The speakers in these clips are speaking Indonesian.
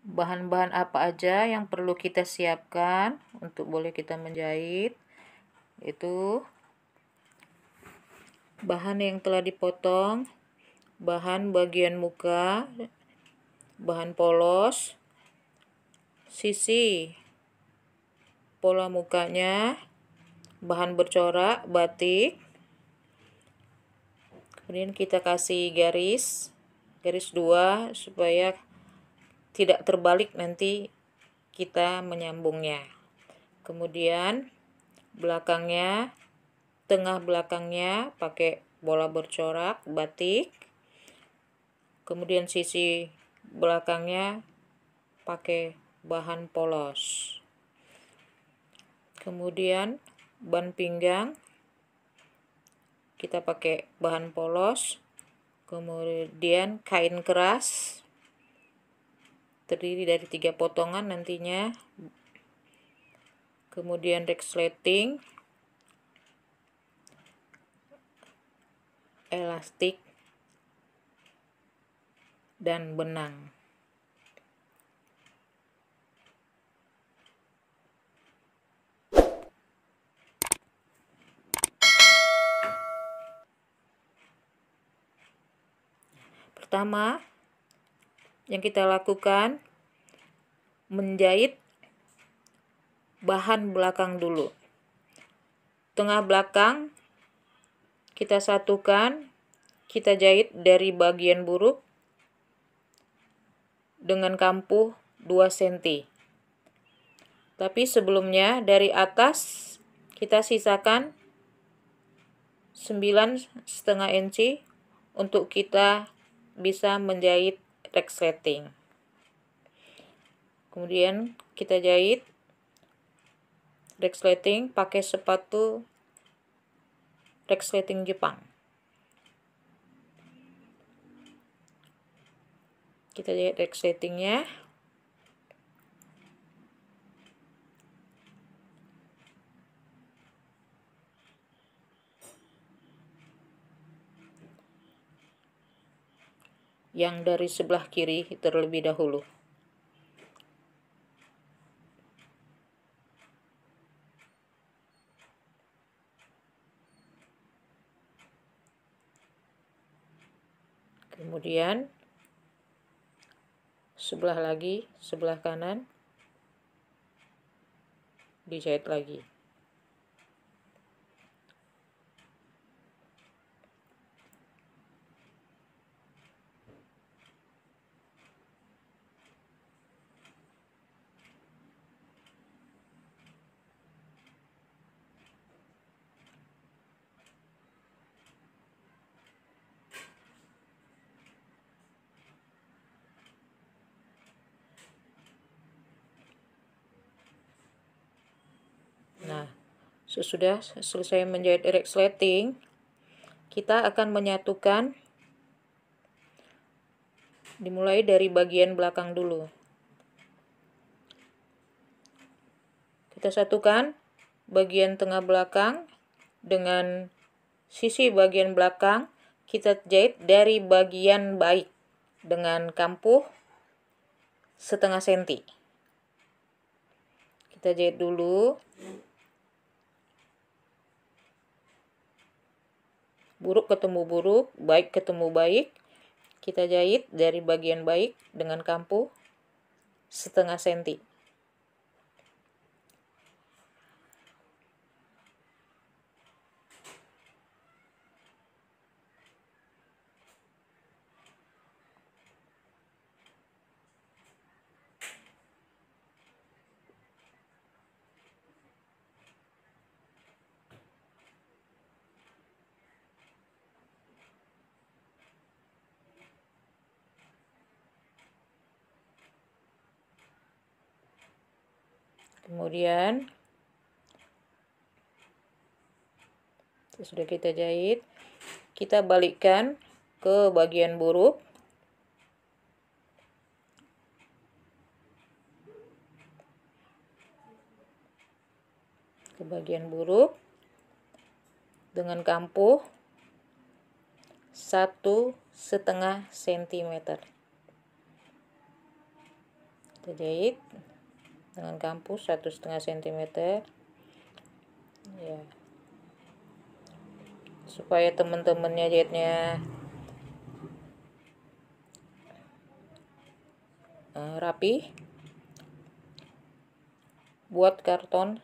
bahan-bahan apa aja yang perlu kita siapkan untuk boleh kita menjahit. Itu bahan yang telah dipotong, bahan bagian muka, bahan polos, sisi pola mukanya, bahan bercorak batik. Kemudian kita kasih garis 2 supaya tidak terbalik nanti kita menyambungnya. Kemudian belakangnya, tengah belakangnya pakai bola bercorak batik. Kemudian sisi belakangnya pakai bahan polos. Kemudian ban pinggang kita pakai bahan polos. Kemudian kain keras terdiri dari 3 potongan nantinya. Kemudian resleting, elastik, dan benang. Pertama yang kita lakukan, menjahit bahan belakang dulu. Tengah belakang kita satukan, kita jahit dari bagian buruk dengan kampuh 2 cm. Tapi sebelumnya dari atas kita sisakan 9,5 inci untuk kita bisa menjahit resleting. Kemudian kita jahit resleting pakai sepatu resleting Jepang. Kita jahit resletingnya. Yang dari sebelah kiri terlebih dahulu. Kemudian sebelah kanan dijahit lagi. Nah, sesudah selesai menjahit resleting, kita akan menyatukan, dimulai dari bagian belakang dulu. Kita satukan bagian tengah belakang dengan sisi bagian belakang, kita jahit dari bagian baik dengan kampuh 0,5 cm. Kita jahit dulu. Buruk ketemu buruk, baik ketemu baik. Kita jahit dari bagian baik dengan kampuh 0,5 cm. Kemudian sudah kita jahit, kita balikkan ke bagian buruk. Ke bagian buruk dengan kampuh 1,5 cm. Kita jahit dengan kampu 1,5 cm ya, supaya teman-temannya jahitnya rapi. Buat karton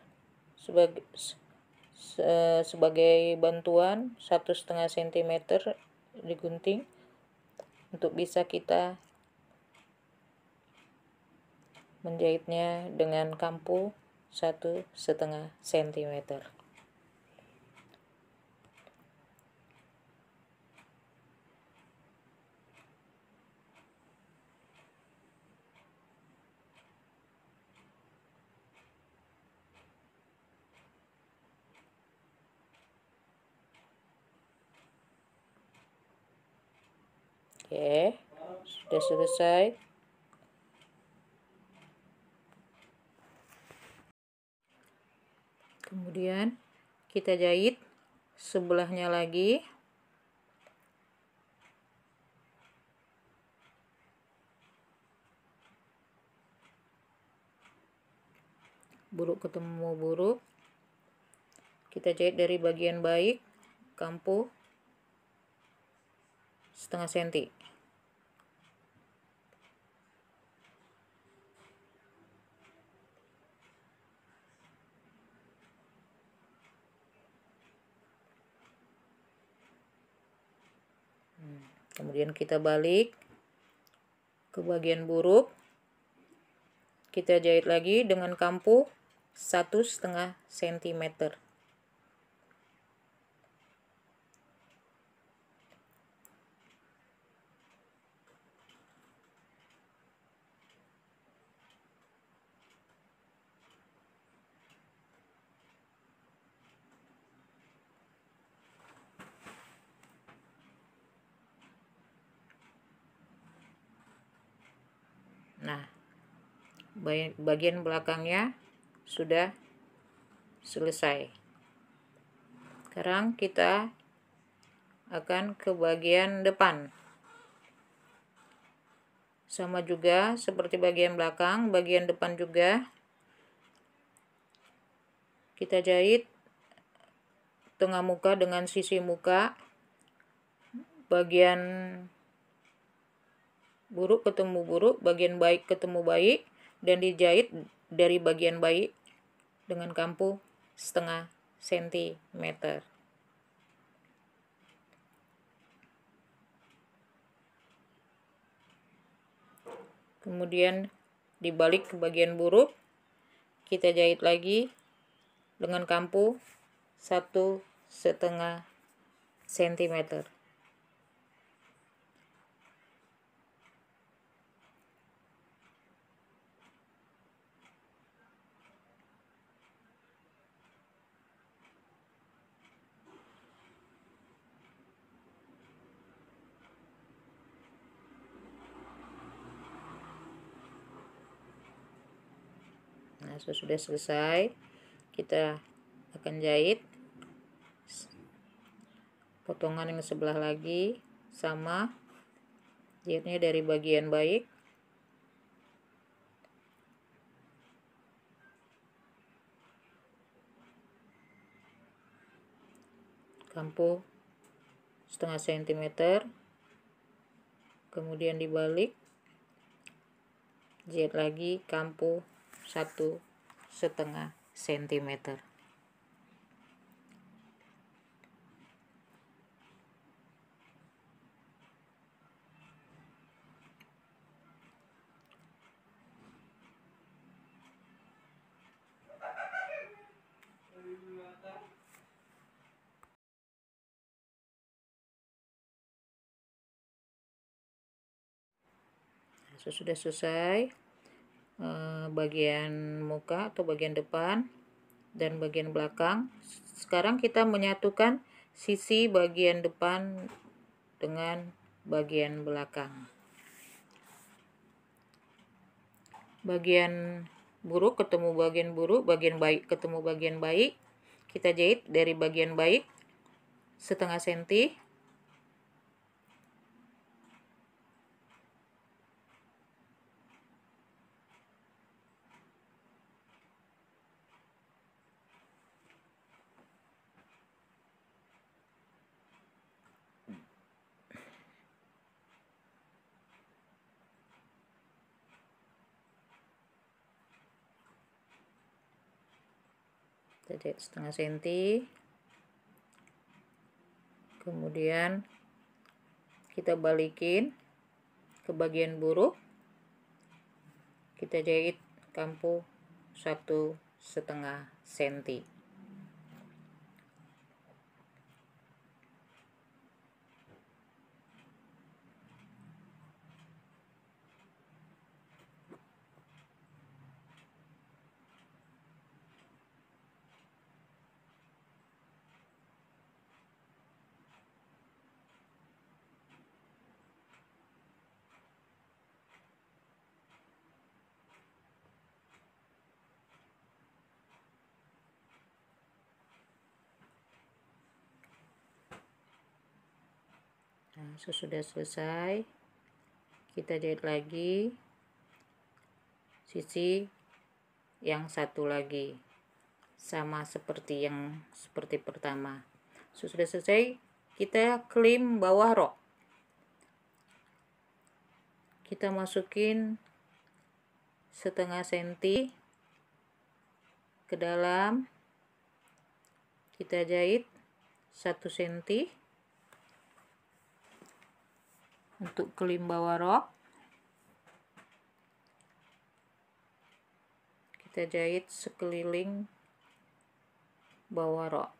sebagai bantuan 1,5 cm digunting untuk bisa kita menjahitnya dengan kampu 1,5 cm. Oke, sudah selesai. Kemudian kita jahit sebelahnya lagi. Buruk ketemu buruk. Kita jahit dari bagian baik, kampu 0,5 cm. Kemudian kita balik ke bagian buruk, kita jahit lagi dengan kampu 1,5 cm. Nah, bagian belakangnya sudah selesai. Sekarang kita akan ke bagian depan. Sama juga seperti bagian belakang, bagian depan juga kita jahit tengah muka dengan sisi muka, bagian buruk ketemu buruk, bagian baik ketemu baik, dan dijahit dari bagian baik dengan kampu 0,5 cm. Kemudian dibalik ke bagian buruk, kita jahit lagi dengan kampu 1,5 cm. Nah, sudah selesai, kita akan jahit potongan yang sebelah lagi, sama jahitnya dari bagian baik, kampu 0,5 cm, kemudian dibalik, jahit lagi kampu 1,5 cm. Sudah selesai bagian muka atau bagian depan dan bagian belakang. Sekarang kita menyatukan sisi bagian depan dengan bagian belakang. Bagian buruk ketemu bagian buruk, bagian baik ketemu bagian baik. Kita jahit dari bagian baik 0,5 cm. Kita jahit setengah senti, kemudian kita balikin ke bagian buruh, kita jahit kampu 1,5 senti. Nah, sesudah selesai, kita jahit lagi sisi yang satu lagi, sama seperti yang pertama. Sesudah selesai, kita klim bawah rok. Kita masukin setengah senti ke dalam, kita jahit 1 senti untuk klim bawah rok. Kita jahit sekeliling bawah rok.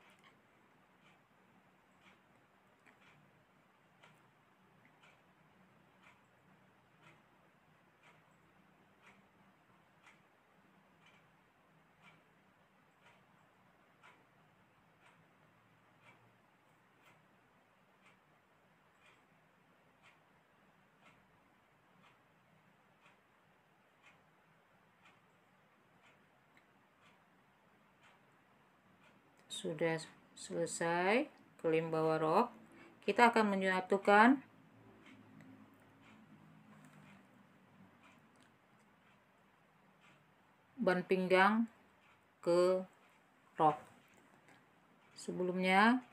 Sudah selesai klim bawah rok, kita akan menyatukan ban pinggang ke rok. Sebelumnya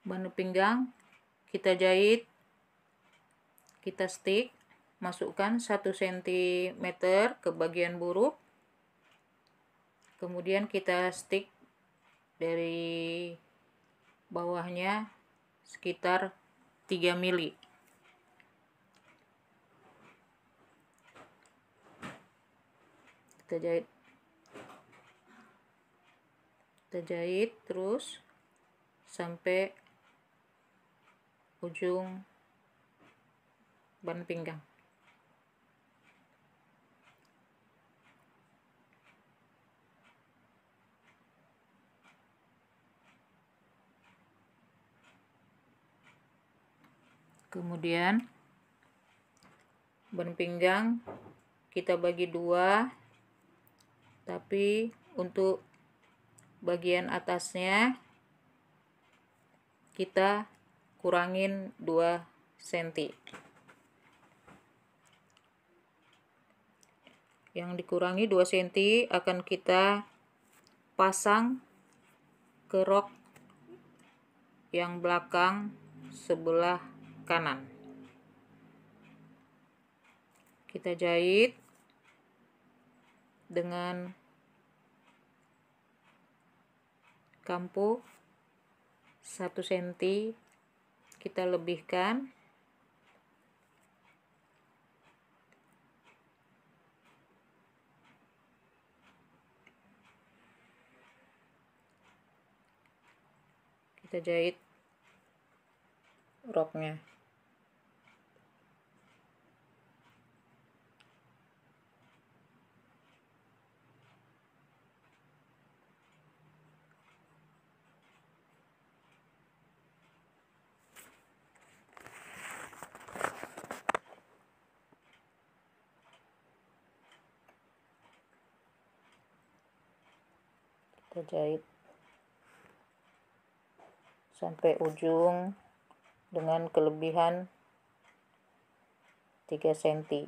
ban pinggang kita jahit, kita stick, masukkan 1 cm ke bagian buruh, kemudian kita stick dari bawahnya sekitar 3 mili. Kita jahit terus sampai ujung ban pinggang. Kemudian ban pinggang kita bagi 2, tapi untuk bagian atasnya kita kurangin 2 cm. Yang dikurangi 2 cm akan kita pasang ke rok yang belakang sebelah kanan. Kita jahit dengan kampu 1 cm, kita lebihkan. Kita jahit roknya. Kita jahit sampai ujung dengan kelebihan 3 cm.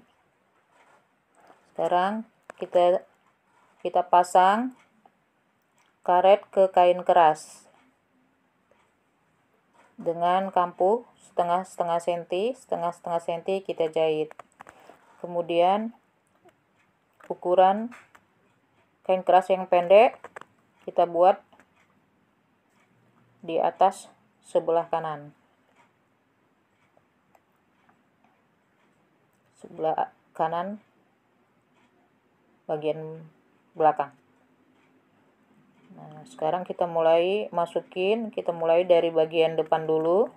Sekarang kita pasang karet ke kain keras dengan kampu setengah senti kita jahit. Kemudian ukuran kain keras yang pendek kita buat di atas sebelah kanan, sebelah kanan bagian belakang. Nah, sekarang kita mulai masukin, kita mulai dari bagian depan dulu.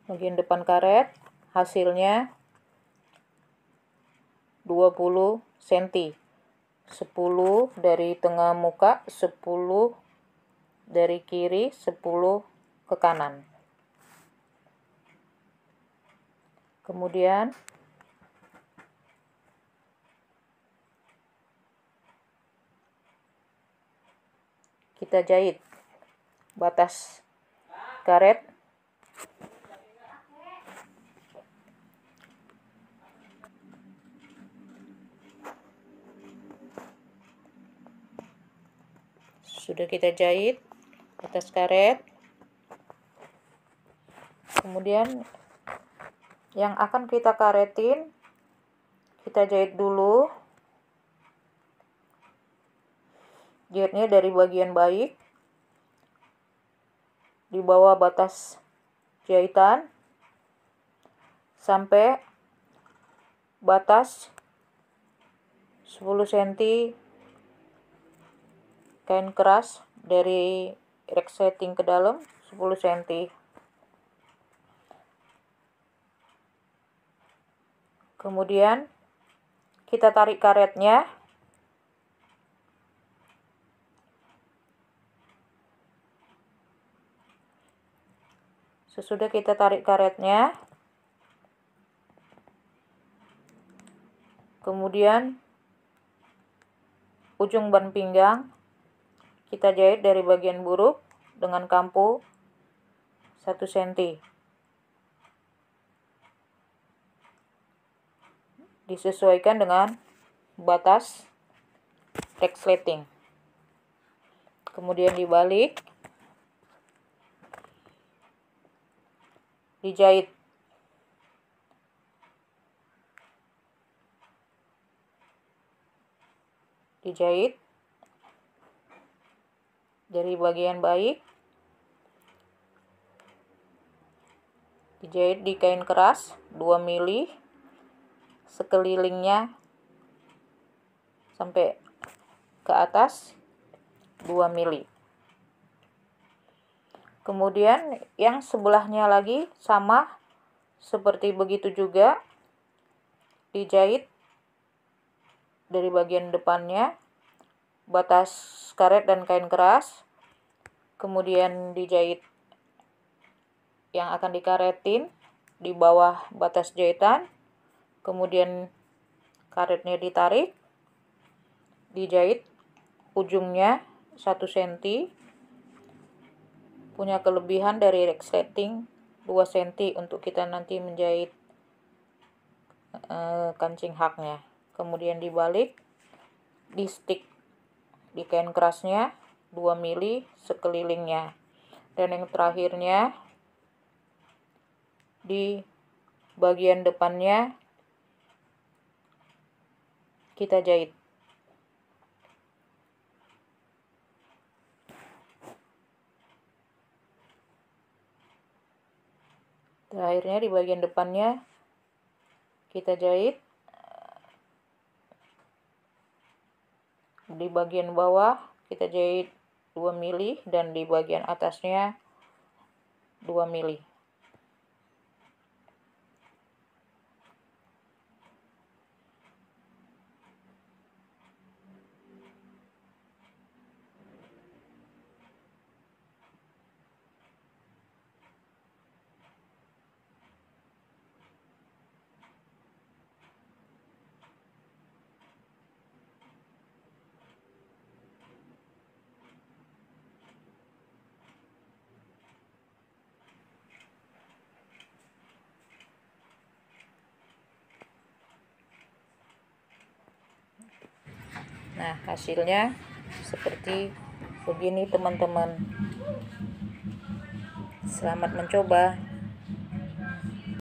Bagian depan karet hasilnya 20 cm. 10 dari tengah muka, 10 dari kiri, 10 ke kanan. Kemudian kita jahit batas karet sudah kita jahit atas karet. Kemudian yang akan kita karetin kita jahit dulu. Jahitnya dari bagian baik di bawah batas jahitan sampai batas 10 cm kain keras dari resleting ke dalam 10 cm. Kemudian kita tarik karetnya. Sesudah kita tarik karetnya, kemudian ujung ban pinggang kita jahit dari bagian buruk dengan kampu 1 cm. Disesuaikan dengan batas resleting. Kemudian dibalik, dijahit. Dijahit dari bagian baik, dijahit di kain keras 2 mili sekelilingnya sampai ke atas 2 mili. Kemudian yang sebelahnya lagi sama seperti begitu juga, dijahit dari bagian depannya batas karet dan kain keras, kemudian dijahit yang akan dikaretin di bawah batas jahitan, kemudian karetnya ditarik, dijahit ujungnya 1 cm, punya kelebihan dari resleting 2 cm untuk kita nanti menjahit kancing haknya. Kemudian dibalik, di stick di kain kerasnya 2 mili sekelilingnya, dan yang terakhirnya di bagian depannya kita jahit. Terakhirnya di bagian depannya kita jahit. Di bagian bawah kita jahit 2 mili dan di bagian atasnya 2 mili. Nah, hasilnya seperti begini teman-teman. Selamat mencoba.